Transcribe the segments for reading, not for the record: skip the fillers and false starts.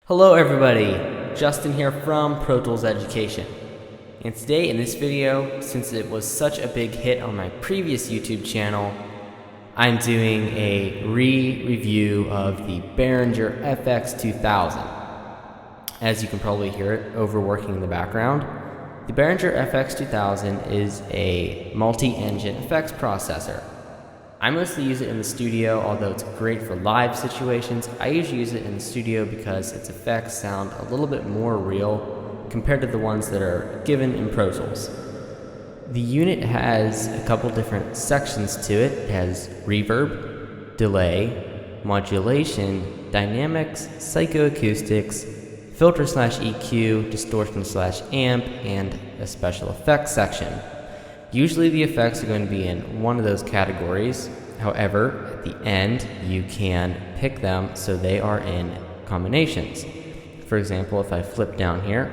Hello everybody, Justin here from ProToolsEducation. And today in this video, since it was such a big hit on my previous YouTube channel, I'm doing a re-review of the Behringer FX2000. As you can probably hear it overworking in the background, the Behringer FX2000 is a multi-engine effects processor. I mostly use it in the studio, although it's great for live situations. I usually use it in the studio because its effects sound a little bit more real compared to the ones that are given in Pro Tools. The unit has a couple different sections to it. It has reverb, delay, modulation, dynamics, psychoacoustics, filter/EQ, distortion/amp, and a special effects section. Usually the effects are going to be in one of those categories. However, at the end, you can pick them so they are in combinations. For example, if I flip down here,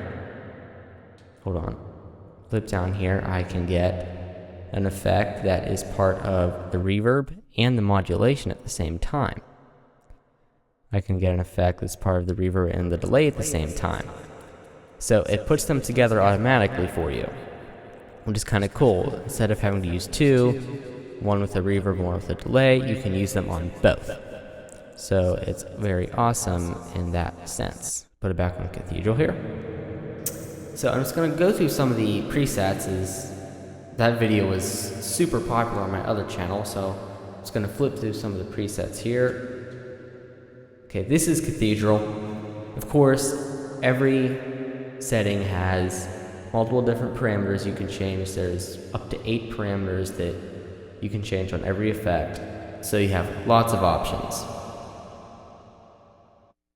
flip down here, I can get an effect that is part of the reverb and the modulation at the same time. I can get an effect that's part of the reverb and the delay at the same time. So it puts them together automatically for you, which is kind of cool. Instead of having to use two, one with a reverb, one with a delay, you can use them on both. So it's very awesome in that sense. Put it back on Cathedral here. So I'm just going to go through some of the presets. That video was super popular on my other channel, so I'm just going to flip through some of the presets here. Okay, this is Cathedral. Of course, every setting has multiple different parameters you can change. There's up to 8 parameters that you can change on every effect, so you have lots of options.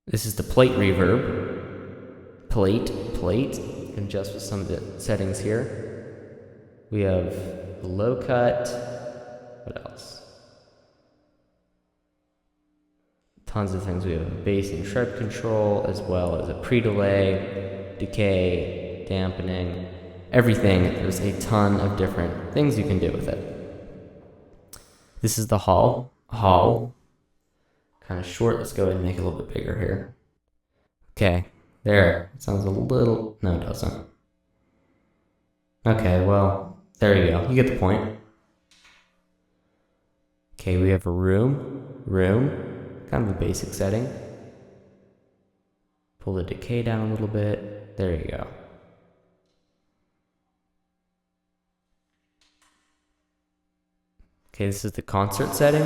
This is the plate reverb. Plate, you can adjust with some of the settings here. We have the low cut. What else? Tons of things. We have bass and shred control, as well as a pre-delay, decay, dampening, everything. There's a ton of different things you can do with it. This is the hall. Kind of short. Let's go ahead and make it a little bit bigger here. Okay, there. It sounds a little... No, it doesn't. Okay, well, there you go. You get the point. Okay, we have a room. Kind of a basic setting. Pull the decay down a little bit. There you go. Okay, this is the concert setting.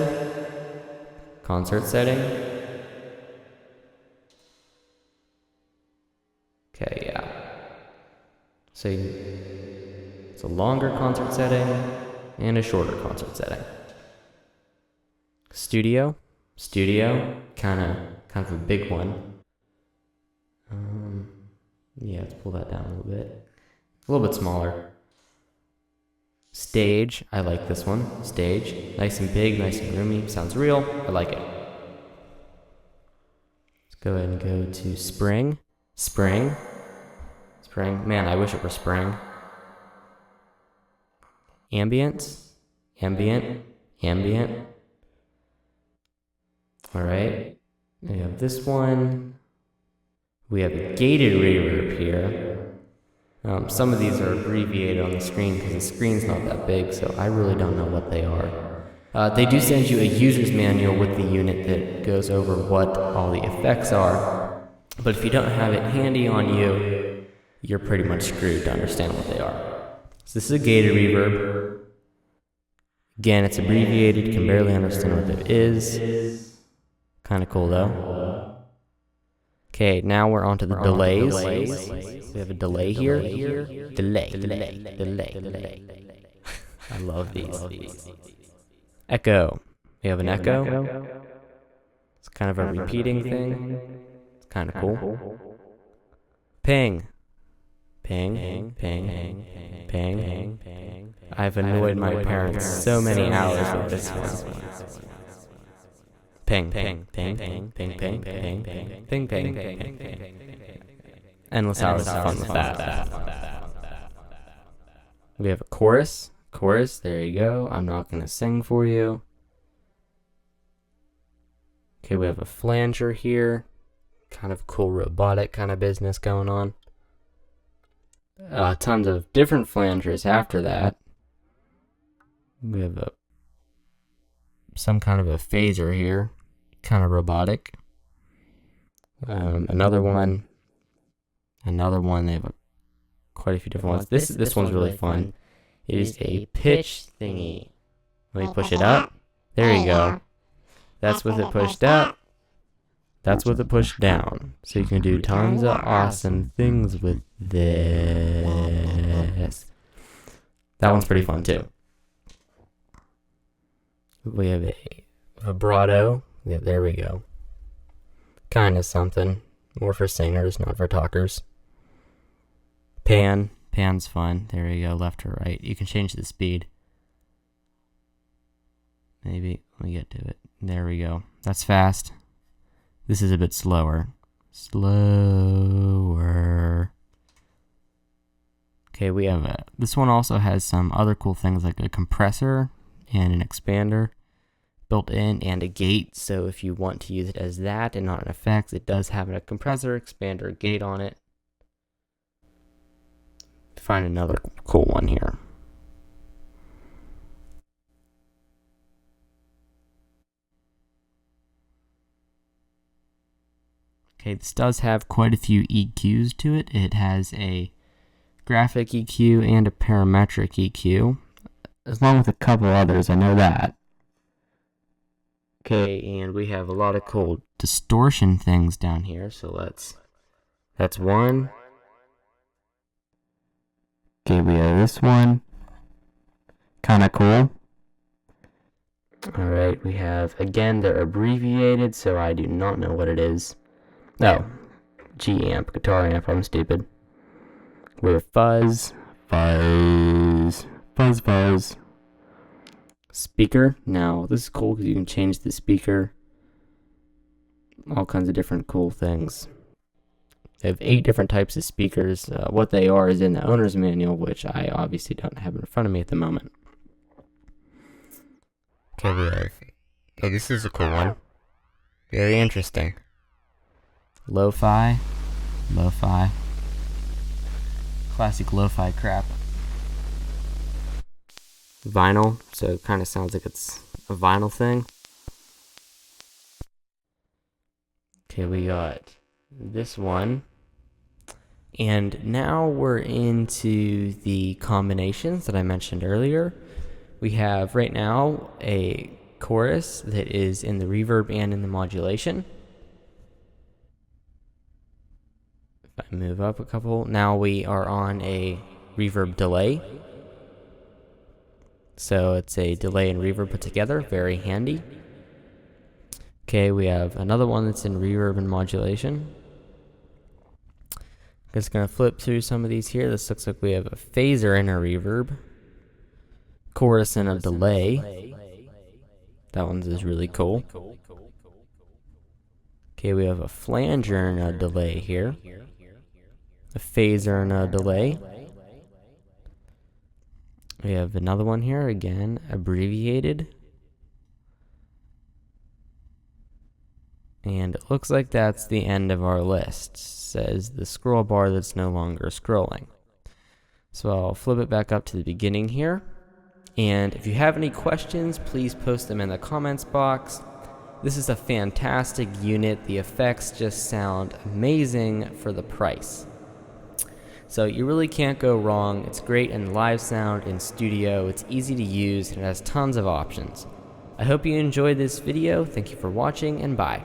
Okay, yeah. So it's a longer concert setting and a shorter concert setting. Studio, kind of a big one. Yeah, let's pull that down a little bit. A little bit smaller. Stage, I like this one. Stage, nice and big, nice and roomy. Sounds real. I like it. Let's go ahead and go to spring. Man, I wish it were spring. Ambient. Alright. We have this one. We have a gated reverb here. Some of these are abbreviated on the screen because the screen's not that big, so I really don't know what they are. They do send you a user's manual with the unit that goes over what all the effects are, but if you don't have it handy on you, you're pretty much screwed to understand what they are. So this is a gated reverb. Again, it's abbreviated, you can barely understand what it is. Kind of cool though. Okay, now we're on to the delays. We have a delay here. Delay. I love these. Echo. We have an echo. It's kind of a repeating thing. It's kind of cool. Ping. I've annoyed my parents so many hours with this one. Ping. Endless hours of fun with that. We have a chorus. There you go. I'm not going to sing for you. Okay, we have a flanger here. Kind of cool robotic kind of business going on. Tons of different flangers after that. We have some kind of a phaser here, kind of robotic. Another one. They have quite a few different ones. This one's really fun. It is a pitch thingy. Let me push it up. There you go. That's with it pushed up. That's with it pushed down. So you can do tons of awesome things with this. That one's pretty fun too. We have a vibrato. Yeah, there we go. Kind of something. More for singers, not for talkers. Pan. Pan's fun. There you go, left or right. You can change the speed. Maybe. Let me get to it. There we go. That's fast. This is a bit slower. Slower. Okay, we have this one also has some other cool things like a compressor and an expander built in and a gate. So if you want to use it as that and not an effects, it does have a compressor, expander, gate on it. Find another cool one here. Okay, this does have quite a few EQs to it. It has a graphic EQ and a parametric EQ, along with a couple others, I know that. Okay, and we have a lot of cool distortion things down here, so that's one. Okay, we have this one. Kinda cool. Alright, we have, again, they're abbreviated, so I do not know what it is. Oh, G amp, guitar amp, I'm stupid. We have fuzz. Speaker. Now, this is cool because you can change the speaker. All kinds of different cool things. They have 8 different types of speakers. What they are is in the owner's manual, which I obviously don't have in front of me at the moment. Okay, we have... Oh, this is a cool one. Very interesting. Lo-fi. Classic lo-fi crap. Vinyl, so it kind of sounds like it's a vinyl thing. Okay, we got this one. And now we're into the combinations that I mentioned earlier. We have right now a chorus that is in the reverb and in the modulation. If I move up a couple, now we are on a reverb delay. So it's a delay and reverb put together, very handy. Okay, we have another one that's in reverb and modulation. Just gonna flip through some of these here. This looks like we have a phaser and a reverb, chorus and a delay. That one's is really cool. Okay, we have a flanger and a delay here, a phaser and a delay. We have another one here, again, abbreviated. And it looks like that's the end of our list. It says the scroll bar that's no longer scrolling. So I'll flip it back up to the beginning here. And if you have any questions, please post them in the comments box. This is a fantastic unit. The effects just sound amazing for the price. So you really can't go wrong. It's great in live sound, in studio, it's easy to use, and it has tons of options. I hope you enjoyed this video. Thank you for watching, and bye.